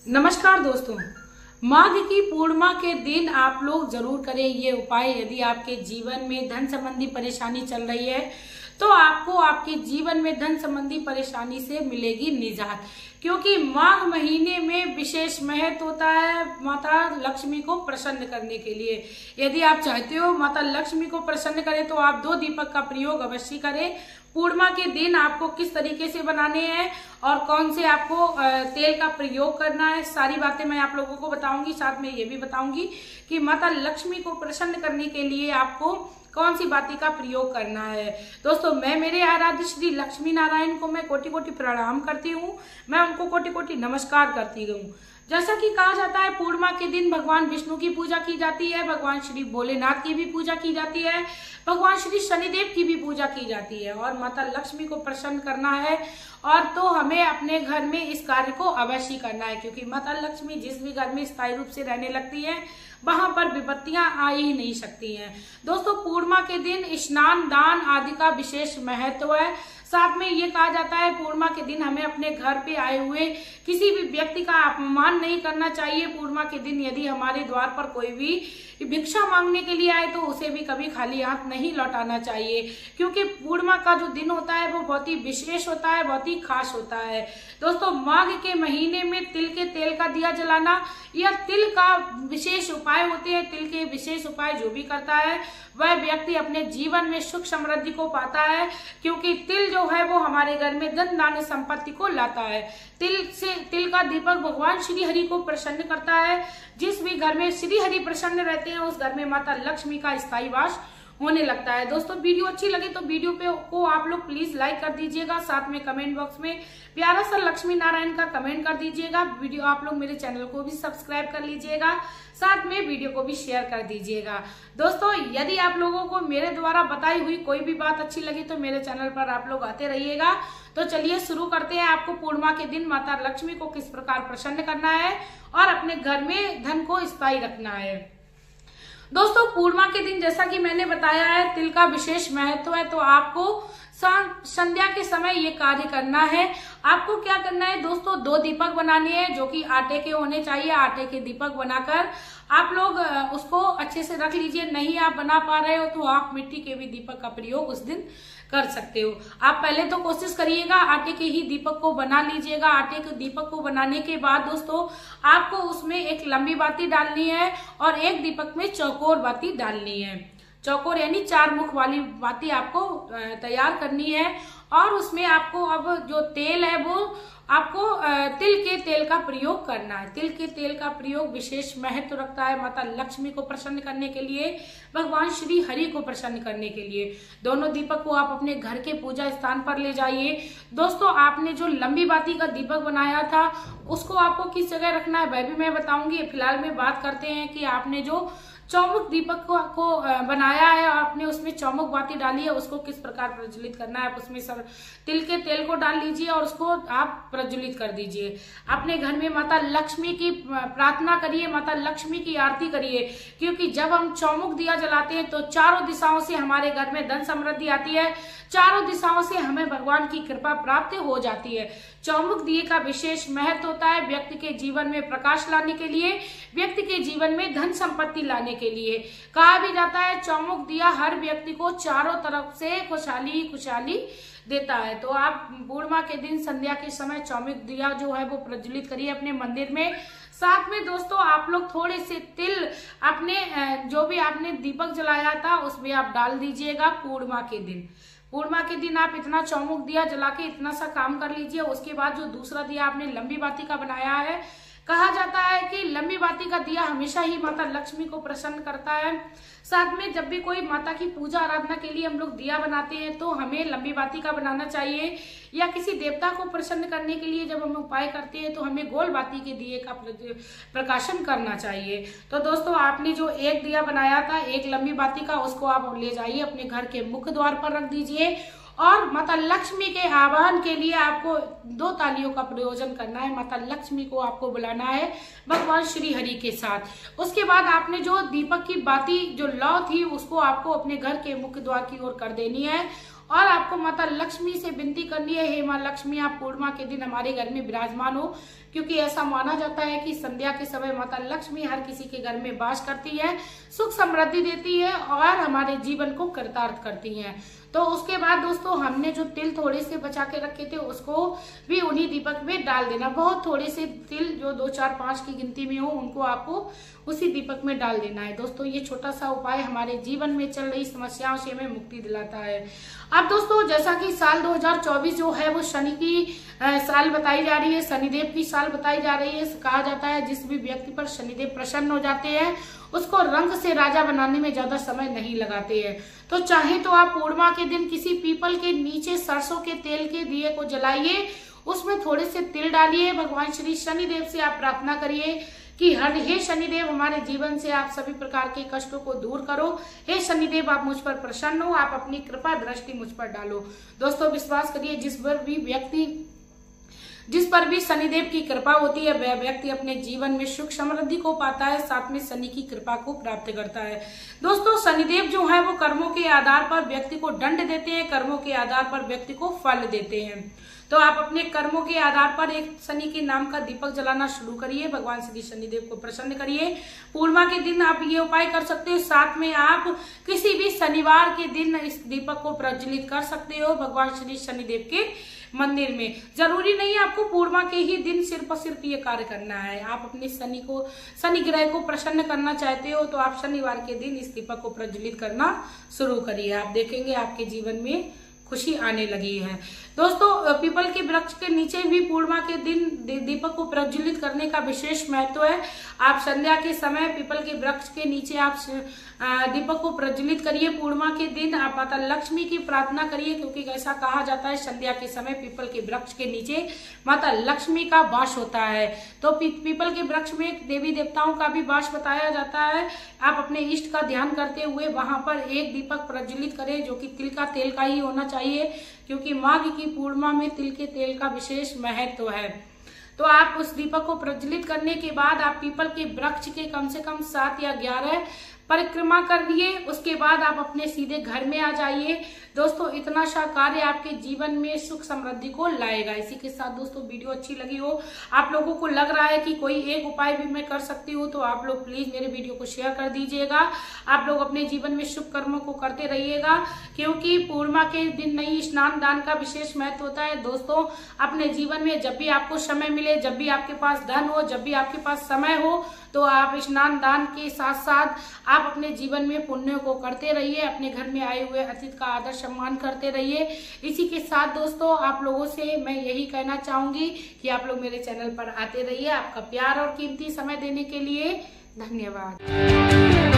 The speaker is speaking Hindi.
नमस्कार दोस्तों, माघ की पूर्णिमा के दिन आप लोग जरूर करें ये उपाय। यदि आपके जीवन में धन संबंधी परेशानी चल रही है तो आपको आपके जीवन में धन संबंधी परेशानी से मिलेगी निजात, क्योंकि माघ महीने में विशेष महत्व होता है माता लक्ष्मी को प्रसन्न करने के लिए। यदि आप चाहते हो माता लक्ष्मी को प्रसन्न करें तो आप 2 दीपक का प्रयोग अवश्य करें। पूर्णिमा के दिन आपको किस तरीके से बनाने हैं और कौन से आपको तेल का प्रयोग करना है, सारी बातें मैं आप लोगों को बताऊंगी। साथ में ये भी बताऊंगी कि माता लक्ष्मी को प्रसन्न करने के लिए आपको कौन सी बाती का प्रयोग करना है। दोस्तों, मैं मेरे आराध्य श्री लक्ष्मी नारायण को मैं कोटि कोटि प्रणाम करती हूँ, मैं उनको कोटि कोटि नमस्कार करती हूँ। जैसा कि कहा जाता है पूर्णिमा के दिन भगवान विष्णु की पूजा की जाती है, भगवान श्री भोलेनाथ की भी पूजा की जाती है, भगवान श्री शनिदेव की भी पूजा की जाती है और माता लक्ष्मी को प्रसन्न करना है। और तो हमें अपने घर में इस कार्य को अवश्य करना है, क्योंकि माता लक्ष्मी जिस भी घर में स्थायी रूप से रहने लगती है वहां पर विपत्तियां आ ही नहीं सकती हैं। दोस्तों, पूर्णिमा के दिन स्नान दान आदि का विशेष महत्व है। साथ में ये कहा जाता है पूर्णिमा के दिन हमें अपने घर पे आए हुए किसी भी व्यक्ति का अपमान नहीं करना चाहिए। पूर्णिमा के दिन यदि हमारे द्वार पर कोई भी भिक्षा मांगने के लिए आए तो उसे भी कभी खाली हाथ नहीं लौटाना चाहिए, क्योंकि पूर्णिमा का जो दिन होता है वो बहुत ही विशेष होता है, बहुत ही खास होता है। दोस्तों, माघ के महीने में तिल के तेल का दिया जलाना या तिल का विशेष उपाय होते हैं। तिल के विशेष उपाय जो भी करता है वह व्यक्ति अपने जीवन में सुख समृद्धि को पाता है, क्योंकि तिल जो है वो हमारे घर में धन धान्य संपत्ति को लाता है। तिल का दीपक भगवान श्री हरि को प्रसन्न करता है। जिस भी घर में श्री हरि प्रसन्न रहते हैं उस घर में माता लक्ष्मी का स्थायी वास होने लगता है। दोस्तों, वीडियो अच्छी लगे तो वीडियो को आप लोग प्लीज लाइक कर दीजिएगा। साथ में कमेंट बॉक्स में प्यारा सा लक्ष्मी नारायण का कमेंट कर दीजिएगा। वीडियो आप लोग मेरे चैनल को भी सब्सक्राइब कर लीजिएगा, साथ में वीडियो को भी शेयर कर दीजिएगा। दोस्तों, यदि आप लोगों को मेरे द्वारा बताई हुई कोई भी बात अच्छी लगी तो मेरे चैनल पर आप लोग आते रहिएगा। तो चलिए शुरू करते हैं। आपको पूर्णिमा के दिन माता लक्ष्मी को किस प्रकार प्रसन्न करना है और अपने घर में धन को स्थायी रखना है। दोस्तों, पूर्णिमा के दिन जैसा कि मैंने बताया है तिल का विशेष महत्व है, तो आपको संध्या के समय ये कार्य करना है। आपको क्या करना है दोस्तों, 2 दीपक बनाने हैं जो कि आटे के होने चाहिए। आटे के दीपक बनाकर आप लोग उसको अच्छे से रख लीजिए। नहीं आप बना पा रहे हो तो आप मिट्टी के भी दीपक का प्रयोग उस दिन कर सकते हो। आप पहले तो कोशिश करिएगा आटे के ही दीपक को बना लीजिएगा। आटे के दीपक को बनाने के बाद दोस्तों आपको उसमें एक लंबी बाती डालनी है और एक दीपक में चौकोर बाती डालनी है। चौकोर यानी 4 मुख वाली बाती आपको तैयार करनी है और उसमें आपको अब जो तेल है वो आपको तिल के तेल का प्रयोग करना है। तिल के तेल का प्रयोग विशेष महत्व रखता है माता लक्ष्मी को प्रसन्न करने के लिए, भगवान श्री हरि को प्रसन्न करने के लिए। दोनों दीपक को आप अपने घर के पूजा स्थान पर ले जाइए। दोस्तों, आपने जो लंबी बाती का दीपक बनाया था उसको आपको किस जगह रखना है वह भी मैं बताऊंगी। फिलहाल में बात करते हैं कि आपने जो चौमुख दीपक को बनाया है और आपने उसमें चौमुख बाती डाली है उसको किस प्रकार प्रज्वलित करना है। आप उसमें सब तिल के तेल को डाल लीजिए और उसको आप प्रज्वलित कर दीजिए। अपने घर में माता लक्ष्मी की प्रार्थना करिए, माता लक्ष्मी की आरती करिए, क्योंकि जब हम चौमुख दिया जलाते हैं तो चारों दिशाओं से हमारे घर में धन समृद्धि आती है, चारों दिशाओं से हमें भगवान की कृपा प्राप्त हो जाती है। चौमुख दिए का विशेष महत्व होता है व्यक्ति के जीवन में प्रकाश लाने के लिए, व्यक्ति के जीवन में धन संपत्ति लाने के लिए। कहा भी जाता है चौमुख दिया हर व्यक्ति को चारों तरफ से खुशहाली खुशहाली देता है। तो आप पूर्णिमा के दिन संध्या के समय चौमुख दिया जो है वो प्रज्वलित करिए अपने मंदिर में। साथ में दोस्तों आप लोग थोड़े से तिल अपने जो भी आपने दीपक जलाया था उसमें आप डाल दीजिएगा। पूर्णिमा के दिन आप इतना चौमुख दिया जला के इतना सा काम कर लीजिए। उसके बाद जो दूसरा दिया आपने लंबी बाती का बनाया है, कहा जाता है कि लंबी बाती का दिया हमेशा ही माता लक्ष्मी को प्रसन्न करता है। साथ में जब भी कोई माता की पूजा आराधना के लिए हम लोग दिया बनाते हैं तो हमें लंबी बाती का बनाना चाहिए, या किसी देवता को प्रसन्न करने के लिए जब हम उपाय करते हैं तो हमें गोल बाती के दिए का प्रकाशन करना चाहिए। तो दोस्तों, आपने जो एक दिया बनाया था एक लंबी बाती का, उसको आप ले जाइए अपने घर के मुख्य द्वार पर रख दीजिए और माता लक्ष्मी के आवाहन के लिए आपको 2 तालियों का प्रयोजन करना है। माता लक्ष्मी को आपको बुलाना है भगवान श्री हरि के साथ। उसके बाद आपने जो दीपक की बाती जो लौ थी उसको आपको अपने घर के मुख्य द्वार की ओर कर देनी है और आपको माता लक्ष्मी से विनती करनी है, हे माँ लक्ष्मी आप पूर्णिमा के दिन हमारे घर में विराजमान हो, क्योंकि ऐसा माना जाता है कि संध्या के समय माता लक्ष्मी हर किसी के घर में वास करती है, सुख समृद्धि देती है और हमारे जीवन को कृतार्थ करती है। तो उसके बाद दोस्तों हमने जो तिल थोड़े से बचा के रखे थे उसको भी उन्हीं दीपक में डाल देना। बहुत थोड़े से तिल जो 2, 4, 5 की गिनती में हो उनको आपको उसी दीपक में डाल देना है। दोस्तों ये छोटा सा उपाय हमारे जीवन में चल रही समस्याओं से हमें मुक्ति दिलाता है। अब दोस्तों जैसा कि साल 2024 जो है वो शनि की साल बताई जा रही है, शनिदेव की साल बताई जा रही है। कहा जाता है जिस भी व्यक्ति पर शनिदेव प्रसन्न हो जाते हैं उसको रंग से राजा बनाने में ज्यादा समय नहीं लगाते हैं। तो चाहे तो आप पूर्णिमा के दिन किसी पीपल के नीचे सरसों के तेल के दिए को जलाइए, उसमें थोड़े से तिल डालिए, भगवान श्री शनिदेव से आप प्रार्थना करिए कि हे शनिदेव हमारे जीवन से आप सभी प्रकार के कष्टों को दूर करो, हे शनिदेव आप मुझ पर प्रसन्न हो, आप अपनी कृपा दृष्टि मुझ पर डालो। दोस्तों विश्वास करिए जिस पर भी शनिदेव की कृपा होती है वह व्यक्ति अपने जीवन में सुख समृद्धि को पाता है, साथ में शनि की कृपा को प्राप्त करता है। दोस्तों शनिदेव जो है वो कर्मों के आधार पर व्यक्ति को दंड देते हैं, कर्मों के आधार पर व्यक्ति को फल देते हैं। तो आप अपने कर्मों के आधार पर एक शनि के नाम का दीपक जलाना शुरू करिए, भगवान श्री शनिदेव को प्रसन्न करिए। पूर्णिमा के दिन आप ये उपाय कर सकते हो, साथ में आप किसी भी शनिवार के दिन इस दीपक को प्रज्वलित कर सकते हो भगवान श्री शनिदेव के मंदिर में। जरूरी नहीं आपको पूर्णिमा के ही दिन सिर्फ और सिर्फ ये कार्य करना है। आप अपने शनि ग्रह को प्रसन्न करना चाहते हो तो आप शनिवार के दिन इस दीपक को प्रज्वलित करना शुरू करिए, आप देखेंगे आपके जीवन में खुशी आने लगी है। दोस्तों पीपल के वृक्ष के नीचे भी पूर्णिमा के दिन दीपक को प्रज्वलित करने का विशेष महत्व है। आप संध्या के समय पीपल के वृक्ष के नीचे आप दीपक को प्रज्वलित करिए। पूर्णिमा के दिन आप माता लक्ष्मी की प्रार्थना करिए, क्योंकि ऐसा कहा जाता है संध्या के समय पीपल के वृक्ष के नीचे माता लक्ष्मी का वास होता है। तो पीपल के वृक्ष में देवी देवताओं का भी वास बताया जाता है। आप अपने इष्ट का ध्यान करते हुए वहां पर एक दीपक प्रज्वलित करें जो कि तिल का तेल का ही होना चाहिए, क्योंकि माघ की पूर्णिमा में तिल के तेल का विशेष महत्व है। तो आप उस दीपक को प्रज्वलित करने के बाद आप पीपल के वृक्ष के कम से कम 7 या 11 परिक्रमा कर लिए। उसके बाद आप अपने सीधे घर में आ जाइए। दोस्तों इतना सा कार्य आपके जीवन में सुख समृद्धि को लाएगा। इसी के साथ दोस्तों वीडियो अच्छी लगी हो, आप लोगों को लग रहा है कि कोई एक उपाय भी मैं कर सकती हूँ, तो आप लोग प्लीज मेरे वीडियो को शेयर कर दीजिएगा। आप लोग अपने जीवन में शुभ कर्मों को करते रहिएगा, क्योंकि पूर्णिमा के दिन नई स्नान दान का विशेष महत्व होता है। दोस्तों अपने जीवन में जब भी आपको समय मिले, जब भी आपके पास धन हो, जब भी आपके पास समय हो, तो आप स्नान दान के साथ साथ आप अपने जीवन में पुण्यों को करते रहिए, अपने घर में आए हुए अतिथि का आदर सम्मान करते रहिए। इसी के साथ दोस्तों आप लोगों से मैं यही कहना चाहूंगी कि आप लोग मेरे चैनल पर आते रहिए। आपका प्यार और कीमती समय देने के लिए धन्यवाद।